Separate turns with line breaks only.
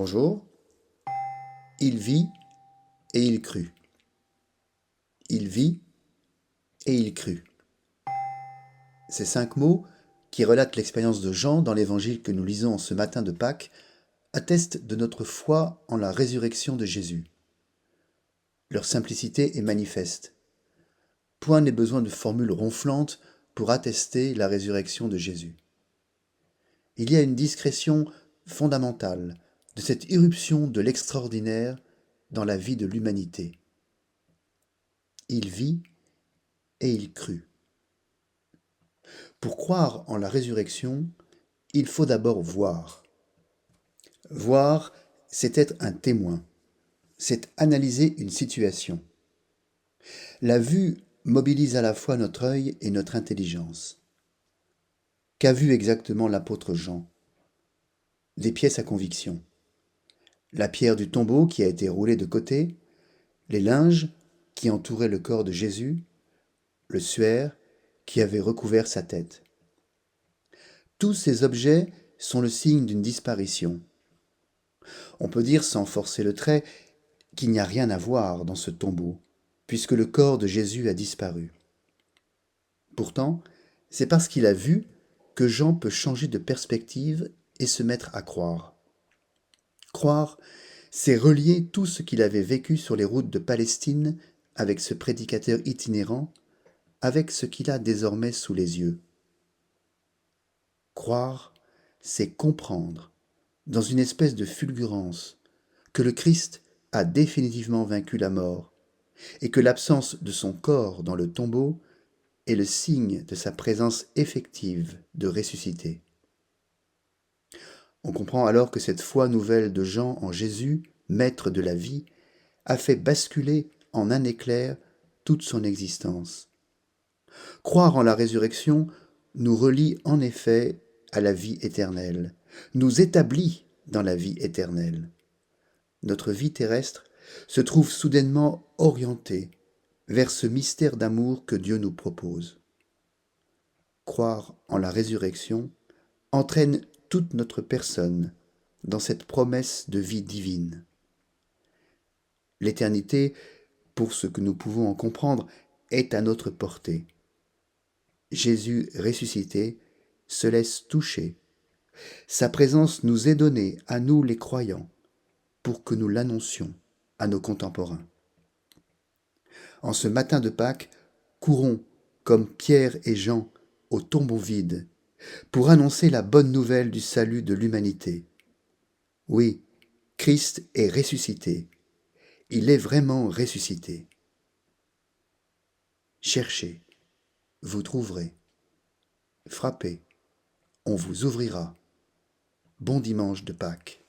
Bonjour. Il vit et il crut. Il vit et il crut. Ces 5 mots, qui relatent l'expérience de Jean dans l'évangile que nous lisons en ce matin de Pâques, attestent de notre foi en la résurrection de Jésus. Leur simplicité est manifeste. Point n'est besoin de formules ronflantes pour attester la résurrection de Jésus. Il y a une discrétion fondamentale de cette irruption de l'extraordinaire dans la vie de l'humanité. Il vit et il crut. Pour croire en la résurrection, il faut d'abord voir. Voir, c'est être un témoin, c'est analyser une situation. La vue mobilise à la fois notre œil et notre intelligence. Qu'a vu exactement l'apôtre Jean? Des pièces à conviction. La pierre du tombeau qui a été roulée de côté, les linges qui entouraient le corps de Jésus, le suaire qui avait recouvert sa tête. Tous ces objets sont le signe d'une disparition. On peut dire, sans forcer le trait, qu'il n'y a rien à voir dans ce tombeau, puisque le corps de Jésus a disparu. Pourtant, c'est parce qu'il a vu que Jean peut changer de perspective et se mettre à croire. Croire, c'est relier tout ce qu'il avait vécu sur les routes de Palestine avec ce prédicateur itinérant, avec ce qu'il a désormais sous les yeux. Croire, c'est comprendre, dans une espèce de fulgurance, que le Christ a définitivement vaincu la mort, et que l'absence de son corps dans le tombeau est le signe de sa présence effective de ressuscité. On comprend alors que cette foi nouvelle de Jean en Jésus, maître de la vie, a fait basculer en un éclair toute son existence. Croire en la résurrection nous relie en effet à la vie éternelle, nous établit dans la vie éternelle. Notre vie terrestre se trouve soudainement orientée vers ce mystère d'amour que Dieu nous propose. Croire en la résurrection entraîne toute notre personne dans cette promesse de vie divine. L'éternité, pour ce que nous pouvons en comprendre, est à notre portée. Jésus ressuscité se laisse toucher. Sa présence nous est donnée, à nous les croyants, pour que nous l'annoncions à nos contemporains. En ce matin de Pâques, courons, comme Pierre et Jean, au tombeau vide, pour annoncer la bonne nouvelle du salut de l'humanité. Oui, Christ est ressuscité. Il est vraiment ressuscité. Cherchez, vous trouverez. Frappez, on vous ouvrira. Bon dimanche de Pâques.